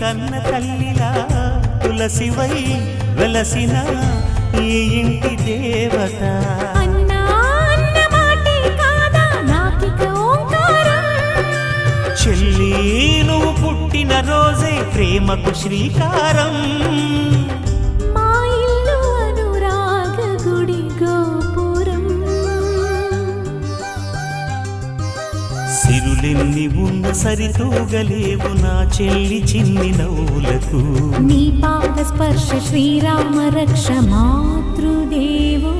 కన్న తల్లిలా తులసివై వెలసిన ఈ ఇంటి దేవత. అన్నా అన్న మాటే కాదా నాకిక ఓంకారం. చెల్లి నువ్వు పుట్టిన రోజే ప్రేమకు శ్రీకారం. మా ఇల్లు అనురాగ గుడి గోపురం. సిరులెన్ని ఉన్న సరితూగలేవు నా చెల్లి చిన్ని నవ్వులకు. నీ పాద స్పర్శ శ్రీరామ రక్ష మాతృదేవో